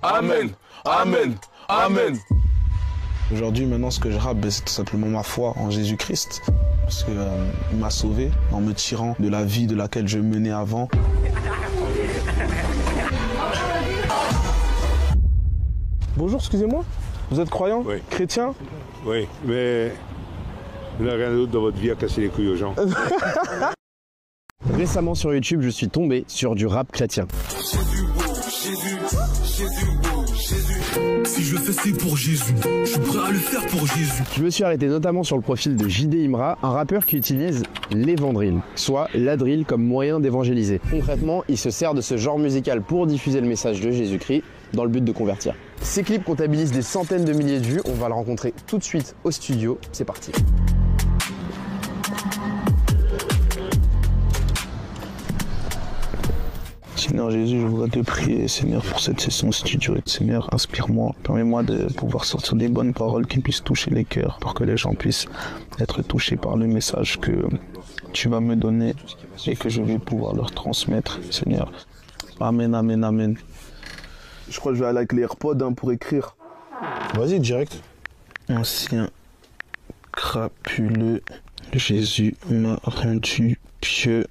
Amen. Amen. Amen. Aujourd'hui, maintenant, ce que je rappe, c'est tout simplement ma foi en Jésus-Christ. Parce qu'il m'a sauvé en me tirant de la vie de laquelle je menais avant. Bonjour, excusez-moi. Vous êtes croyant? Oui. Chrétien? Oui, mais vous n'avez rien d'autre dans votre vie à casser les couilles aux gens. Récemment sur YouTube, je suis tombé sur du rap chrétien. Si je fais c'est pour Jésus, je suis prêt à le faire pour Jésus. Je me suis arrêté notamment sur le profil de JD Imra, un rappeur qui utilise l'évangile, soit la drill comme moyen d'évangéliser. Concrètement, il se sert de ce genre musical pour diffuser le message de Jésus-Christ dans le but de convertir. Ces clips comptabilisent des centaines de milliers de vues, on va le rencontrer tout de suite au studio, c'est parti. Seigneur Jésus, je voudrais te prier, Seigneur, pour cette session studio. Seigneur, inspire-moi, permets-moi de pouvoir sortir des bonnes paroles qui puissent toucher les cœurs, pour que les gens puissent être touchés par le message que tu vas me donner et que je vais pouvoir leur transmettre, Seigneur. Amen, amen, amen. Je crois que je vais aller avec les AirPods pour écrire. Vas-y, direct. Ancien crapuleux, Jésus m'a rendu pieux.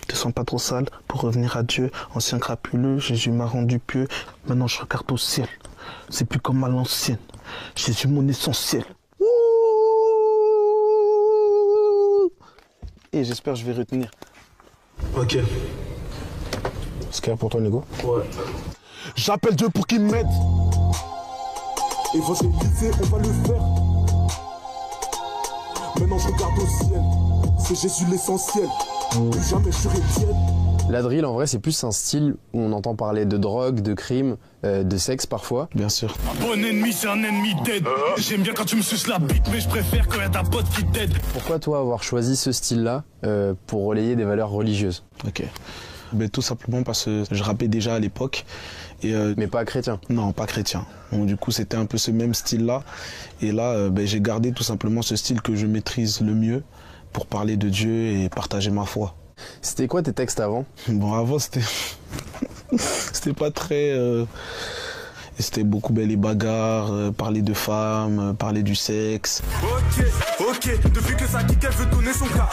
Te sens pas trop sale pour revenir à Dieu. Ancien crapuleux, Jésus m'a rendu pieux. Maintenant je regarde au ciel. C'est plus comme à l'ancienne. Jésus mon essentiel. Et j'espère que je vais retenir. Ok. C'est clair pour toi, Nego? Ouais. J'appelle Dieu pour qu'il m'aide. Évangéliser, on va le faire. Maintenant je regarde au ciel. C'est Jésus l'essentiel. Plus jamais je serai tiède. La drill, en vrai, c'est plus un style où on entend parler de drogue, de crime, de sexe parfois. Bien sûr. Un bon ennemi, c'est un ennemi dead. J'aime bien quand tu me suces la bite, mais je préfère quand y a ta pote qui t'aide. Pourquoi toi avoir choisi ce style-là pour relayer des valeurs religieuses? Ok. Ben, tout simplement parce que je rappais déjà à l'époque. Mais pas chrétien? Non, pas chrétien. Donc du coup, c'était un peu ce même style-là. Et là, j'ai gardé tout simplement ce style que je maîtrise le mieux pour parler de Dieu et partager ma foi. C'était quoi tes textes avant? Bon, avant, c'était... c'était pas très... C'était beaucoup les bagarres, parler de femmes, parler du sexe. Ok, depuis que ça kick, elle veut donner son cas.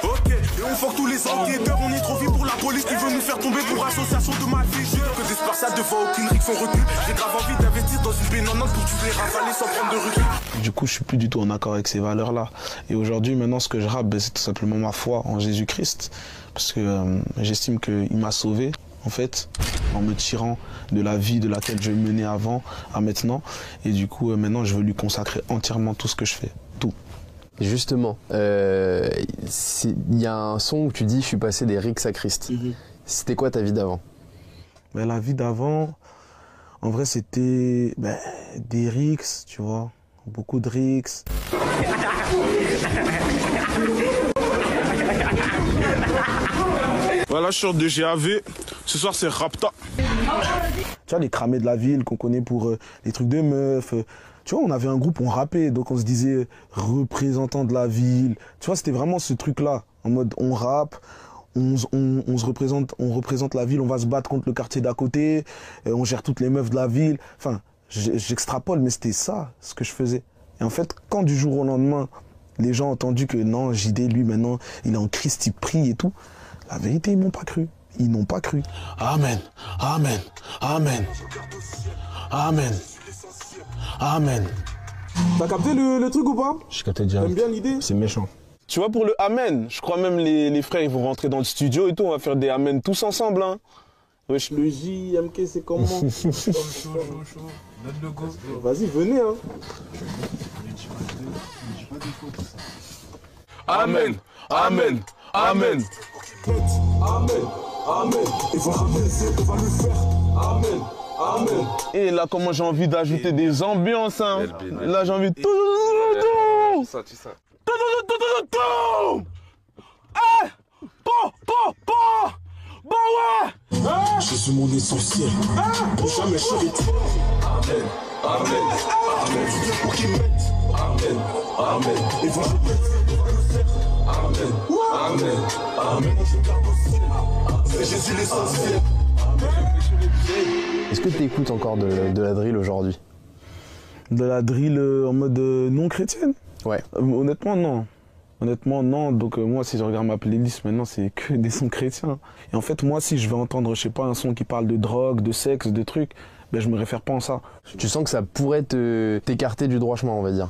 Ok, et on force tous les enquêteurs, on est trop vite pour la police qui veut nous faire tomber pour association de malfaiteurs. Que des spartiates devant aucune rigue sont retenus. J'ai grave envie d'investir dans une bénonante pour tuer les ravaler sans prendre de recul. Du coup, je suis plus du tout en accord avec ces valeurs-là. Et aujourd'hui, maintenant, ce que je rappe, c'est tout simplement ma foi en Jésus-Christ. Parce que j'estime qu'il m'a sauvé, en fait, en me tirant de la vie de laquelle je menais avant à maintenant. Et du coup, maintenant, je veux lui consacrer entièrement tout ce que je fais. Tout. Justement, il y a un son où tu dis « je suis passé des rixes à Christ ». C'était quoi ta vie d'avant? La vie d'avant, en vrai, c'était des rixes, tu vois. Beaucoup de rixes. Voilà, je sors de GAV. Ce soir, c'est Rapta. Tu vois, les cramés de la ville qu'on connaît pour les trucs de meufs. Tu vois, on avait un groupe, on rappait, donc on se disait représentant de la ville. Tu vois, c'était vraiment ce truc-là. En mode, on rappe, on représente la ville, on va se battre contre le quartier d'à côté, on gère toutes les meufs de la ville. Enfin, j'extrapole, mais c'était ça, ce que je faisais. Et en fait, quand du jour au lendemain, les gens ont entendu que non, JD, lui, maintenant, il est en Christ, il prie et tout, la vérité, ils m'ont pas cru. Ils n'ont pas cru. Amen. Amen. Amen. Amen. Amen. T'as capté le truc ou pas? Je captais direct. T'aimes bien l'idée? C'est méchant. Tu vois, pour le Amen, je crois même les frères, ils vont rentrer dans le studio et tout, on va faire des Amen tous ensemble, hein. Wesh, le JMK, c'est comment? Chaud. Donne le go. Vas-y, venez, hein. Amen. Amen. Amen. Amen. Amen. Évangéliser, on va le faire. Amen. Amen. Et là, comment j'ai envie d'ajouter des ambiances, hein. Là, j'ai envie de tout. Ça, tu sais. Tout. Eh! Bon, ouais! Je suis mon essentiel. Plus jamais je serai tiède. Amen. Amen. Amen. Dieu pour qu'il m'aide. Amen. Amen. Évangéliser, on va le faire. Amen. Amen. Amen. Je garde au ciel. C'est Jésus l'essentiel. Est-ce que tu écoutes encore de la drill aujourd'hui? De la drill en mode non chrétienne? Ouais. Honnêtement, non. Honnêtement, non. Donc moi, si je regarde ma playlist maintenant, c'est que des sons chrétiens. Et en fait, moi, si je vais entendre, je sais pas, un son qui parle de drogue, de sexe, de trucs, ben je me réfère pas en ça. Tu sens que ça pourrait t'écarter du droit chemin, on va dire?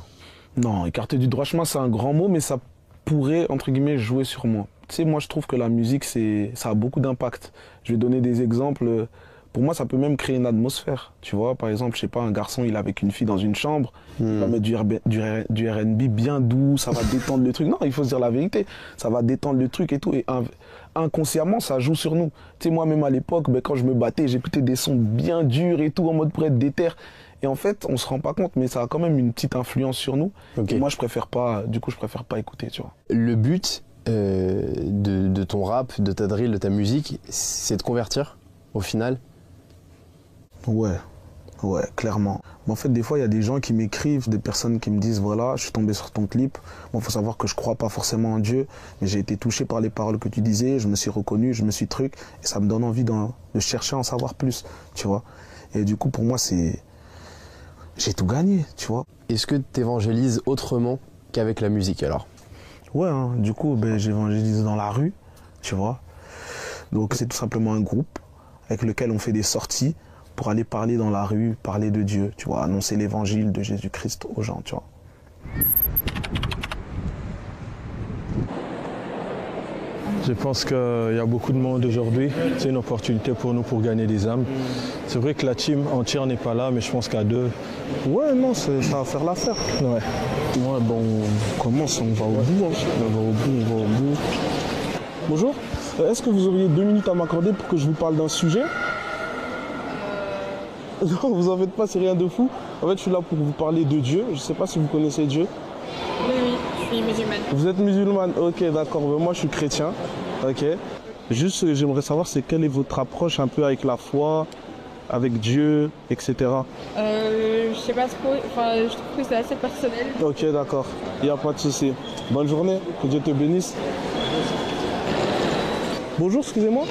Non, écarter du droit chemin, c'est un grand mot, mais ça pourrait, entre guillemets, jouer sur moi. Tu sais, moi, je trouve que la musique, ça a beaucoup d'impact. Je vais donner des exemples. Pour moi, ça peut même créer une atmosphère. Tu vois, par exemple, je sais pas, un garçon, il est avec une fille dans une chambre, il va mettre du R&B bien doux, ça va détendre le truc. Non, il faut se dire la vérité, ça va détendre le truc et tout. Et inconsciemment, ça joue sur nous. Tu sais, moi, même à l'époque, ben, quand je me battais, j'écoutais des sons bien durs et tout, en mode pour être déter. Et en fait, on se rend pas compte, mais ça a quand même une petite influence sur nous. Okay. Et moi, je préfère pas écouter, tu vois. Le but de ton rap, de ta drill, de ta musique, c'est de convertir, au final? Ouais, clairement. Mais en fait, des fois, il y a des gens qui m'écrivent, des personnes qui me disent, voilà, je suis tombé sur ton clip. Bon, faut savoir que je crois pas forcément en Dieu, mais j'ai été touché par les paroles que tu disais, je me suis reconnu, je me suis truc, et ça me donne envie de chercher à en savoir plus, tu vois. Et du coup, pour moi, j'ai tout gagné, tu vois. Est-ce que tu évangélises autrement qu'avec la musique, alors? Ouais, hein, du coup, ben, j'évangélise dans la rue, tu vois. Donc, c'est tout simplement un groupe avec lequel on fait des sorties pour aller parler dans la rue, parler de Dieu, tu vois, annoncer l'évangile de Jésus-Christ aux gens, tu vois. Je pense qu'il y a beaucoup de monde aujourd'hui. C'est une opportunité pour nous pour gagner des âmes. C'est vrai que la team entière n'est pas là, mais je pense qu'à deux... Ouais, non, ça va faire l'affaire. Ouais. Ouais, bon, on commence, on va au bout. Hein. On va au bout. Bonjour, est-ce que vous auriez 2 minutes à m'accorder pour que je vous parle d'un sujet? Non, vous en faites pas, c'est rien de fou. En fait, je suis là pour vous parler de Dieu. Je sais pas si vous connaissez Dieu. Oui, je suis musulmane. Vous êtes musulmane? Ok, d'accord. Ben, moi, je suis chrétien. Ok. Juste, j'aimerais savoir, c'est quelle est votre approche un peu avec la foi, avec Dieu, etc. Je sais pas trop. Enfin, je trouve que c'est assez personnel. Ok, d'accord. Il n'y a pas de souci. Bonne journée. Que Dieu te bénisse. Bonjour, excusez-moi.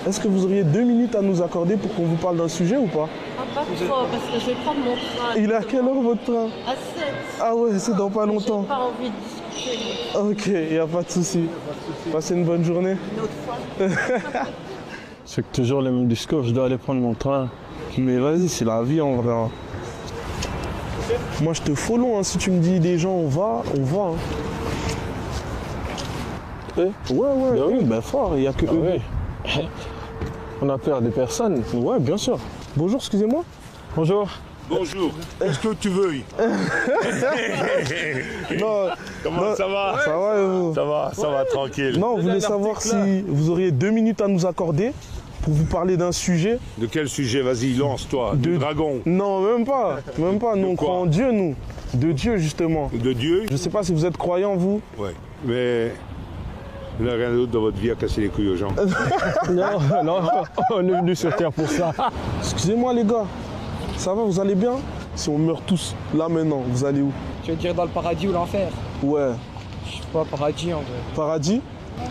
Est-ce que vous auriez 2 minutes à nous accorder pour qu'on vous parle d'un sujet ou pas? Pas trop, parce que je vais prendre mon train. Il est à quelle heure votre train? À 7. Ah ouais, c'est dans pas longtemps. J'ai pas envie de discuter. Ok, il n'y a pas de souci. Passez une bonne journée. Une autre fois. C'est toujours le même discours, je dois aller prendre mon train. Mais vas-y, c'est la vie, on verra. Moi, je te follow, hein. Si tu me dis des gens, on va. Hein. Ouais, ben fort, il n'y a que eux. Ouais. On a peur des personnes. Ouais, bien sûr. Bonjour, excusez-moi. Bonjour. Bonjour. Est-ce que tu veux? Non. Comment ça va? Ça va, vous? Ça va, tranquille. Non, on voulait savoir si vous auriez 2 minutes à nous accorder pour vous parler d'un sujet. De quel sujet? Vas-y, lance-toi. De dragon. Non, même pas. Nous, on croit en Dieu, nous. De Dieu, justement. De Dieu? Je sais pas si vous êtes croyant, vous. Ouais. Mais vous n'avez rien d'autre dans votre vie à casser les couilles aux gens. Non, on est venu sur Terre pour ça. Excusez-moi, les gars. Ça va, vous allez bien? Si on meurt tous, là maintenant, vous allez où? Tu veux dire dans le paradis ou l'enfer? Ouais. Je sais pas, paradis en vrai. Paradis?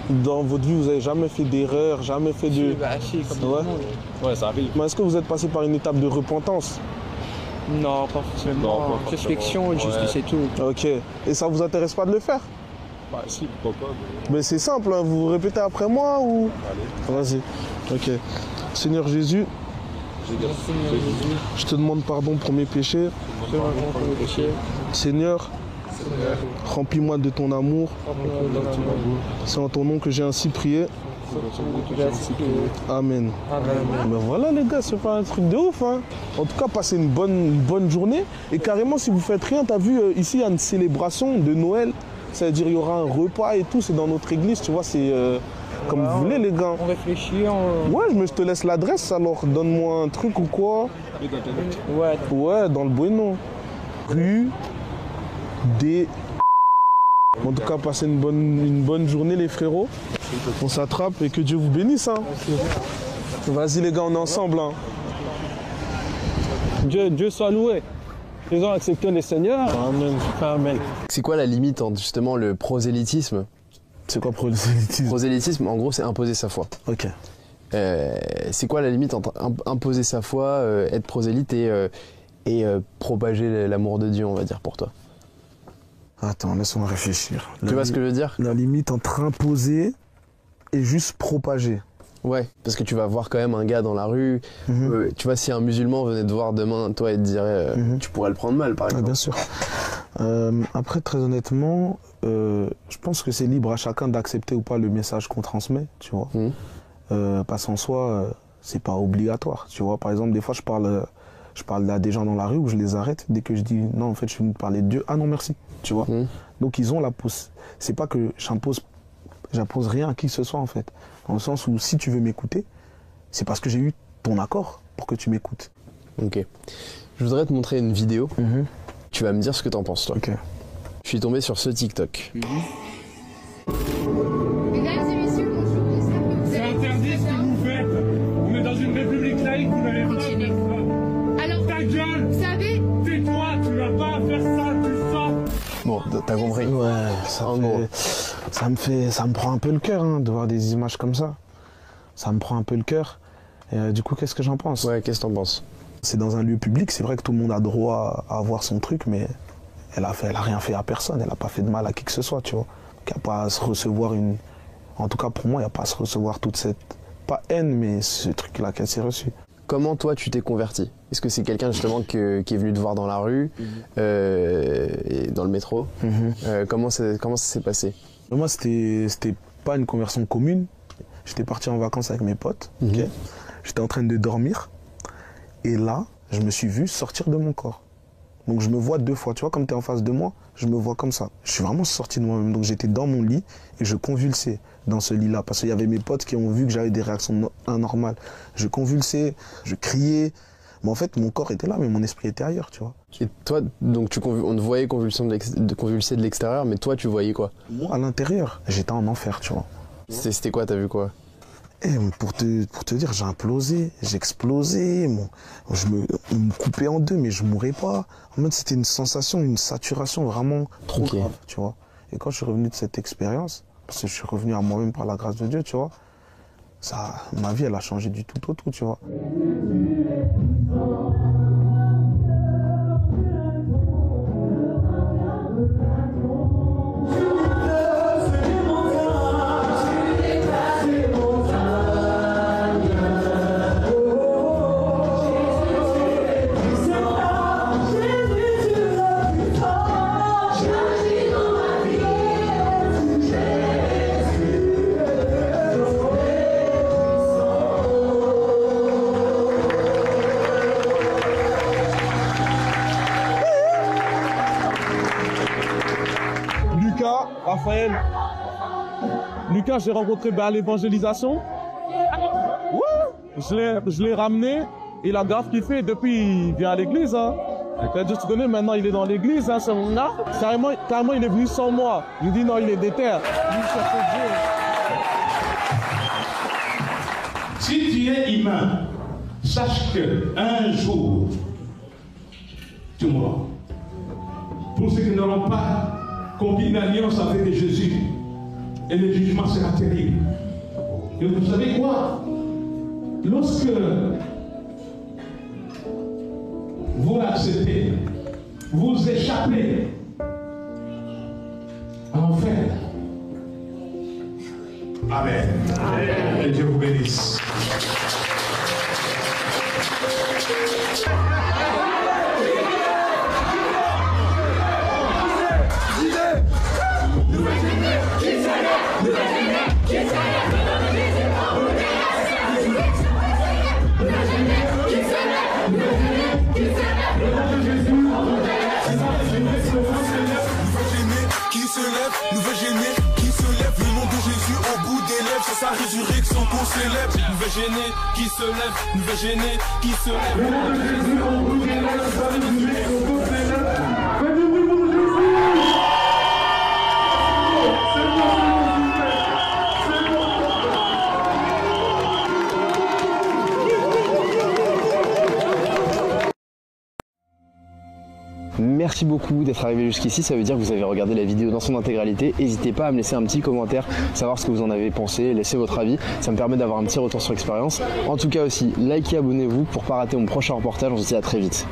Dans votre vie, vous avez jamais fait d'erreur, jamais fait de... Bah si, comme tout le monde. Ouais, ça arrive. Mais est-ce que vous êtes passé par une étape de repentance? Non, pas forcément. Réflexion, justice et tout. Ok. Et ça vous intéresse pas de le faire? Bah si, pourquoi pas. Mais c'est simple, hein. Vous répétez après moi ou... Allez. Vas-y. Ok. Seigneur Jésus, je te demande pardon pour mes péchés. Seigneur, remplis-moi de ton amour. C'est en ton nom que j'ai ainsi prié. Amen. Ben voilà les gars, c'est pas un truc de ouf, hein. En tout cas, passez une bonne journée. Et carrément, si vous faites rien, t'as vu, ici il y a une célébration de Noël. C'est-à-dire il y aura un repas et tout, c'est dans notre église, tu vois, c'est comme vous voulez les gars. On réfléchit, Ouais, mais je te laisse l'adresse alors, donne-moi un truc ou quoi. Ouais, dans le Bueno. Rue des... En tout cas, passez une bonne journée les frérots. On s'attrape et que Dieu vous bénisse. Hein. Vas-y les gars, on est ensemble. Hein. Dieu soit loué. Ils ont accepté les seigneurs. Amen. Amen. C'est quoi la limite entre justement le prosélytisme? C'est quoi prosélytisme? Prosélytisme, en gros, c'est imposer sa foi. Ok. C'est quoi la limite entre imposer sa foi, être prosélyte et propager l'amour de Dieu, on va dire, pour toi? Attends, laisse-moi réfléchir. Tu vois ce que je veux dire? La limite entre imposer et juste propager. Ouais, parce que tu vas voir quand même un gars dans la rue. Tu vois, si un musulman venait te voir demain, toi, et te dirait, tu pourrais le prendre mal, par exemple. Bien sûr. Après, très honnêtement, je pense que c'est libre à chacun d'accepter ou pas le message qu'on transmet, tu vois. Parce qu'en soi, c'est pas obligatoire, tu vois. Par exemple, des fois, je parle à des gens dans la rue où je les arrête. Dès que je dis, non, en fait, je suis venu te parler de Dieu. Ah non, merci, tu vois. Donc, ils ont la pousse. C'est pas que j'impose rien à qui que ce soit, en fait. Dans le sens où, si tu veux m'écouter, c'est parce que j'ai eu ton accord pour que tu m'écoutes. Ok. Je voudrais te montrer une vidéo. Tu vas me dire ce que t'en penses, toi. Ok. Je suis tombé sur ce TikTok. Mesdames et messieurs, bonjour. C'est interdit ce que vous faites. On est dans une république laïque, vous n'avez pas à faire ça. Alors, ta gueule, vous savez, tais-toi, tu n'as pas à faire ça, tu sors. Bon, t'as compris. Ouais, ça me prend un peu le cœur de voir des images comme ça. Ça me prend un peu le cœur. Et du coup, qu'est-ce que j'en pense? Ouais, qu'est-ce que t'en penses? C'est dans un lieu public, c'est vrai que tout le monde a droit à avoir son truc, mais elle a rien fait à personne, elle a pas fait de mal à qui que ce soit, tu vois. Il n'y a pas à se recevoir en tout cas pour moi, il n'y a pas à se recevoir toute cette, pas haine, mais ce truc-là qu'elle s'est reçu. Comment toi tu t'es converti? Est-ce que c'est quelqu'un justement qui est venu te voir dans la rue, et dans le métro? Comment ça s'est passé? Moi, c'était pas une conversion commune. J'étais parti en vacances avec mes potes, j'étais en train de dormir, et là, je me suis vu sortir de mon corps. Donc je me vois 2 fois, tu vois, comme tu es en face de moi, je me vois comme ça. Je suis vraiment sorti de moi-même, donc j'étais dans mon lit et je convulsais dans ce lit-là, parce qu'il y avait mes potes qui ont vu que j'avais des réactions anormales. Je convulsais, je criais, mais en fait mon corps était là, mais mon esprit était ailleurs, tu vois. Et toi, donc on te voyait convulser de l'extérieur, mais toi tu voyais quoi? Moi, à l'intérieur, j'étais en enfer, tu vois. C'était quoi, t'as vu quoi? Pour te dire, j'ai implosé, j'explosais, on me coupait en 2, mais je mourais pas. En fait, c'était une sensation, une saturation vraiment trop grave, tu vois. Et quand je suis revenu de cette expérience, parce que je suis revenu à moi-même par la grâce de Dieu, tu vois, ma vie, elle a changé du tout au tout, tu vois. Raphaël, Lucas, j'ai rencontré à l'évangélisation. Ouais, je l'ai ramené. Il a grave kiffé. Depuis, il vient à l'église. Tu connais, maintenant, il est dans l'église. C'est mon art. Carrément, il est venu sans moi. Je lui dis non, il est déter. Si tu es humain, sache qu'un jour, tu mourras. Pour ceux qui n'auront pas compris une alliance avec Jésus, et le jugement sera terrible. Et vous savez quoi? Lorsque vous l'acceptez, vous échappez à l'enfer. Amen. Que Dieu vous bénisse. C'est sa résurrection qu'on célèbre. Nouvelle gênée qui se lève, nouvelle gênée qui se lève. Le nom de Jésus au bout des lèvres, c'est sa résurrection qu'on célèbre. Faites du bruit pour Jésus. merci beaucoup d'être arrivé jusqu'ici, ça veut dire que vous avez regardé la vidéo dans son intégralité. N'hésitez pas à me laisser un petit commentaire, savoir ce que vous en avez pensé, laissez votre avis, ça me permet d'avoir un petit retour sur l'expérience. En tout cas aussi, likez, abonnez-vous pour ne pas rater mon prochain reportage, on se dit à très vite.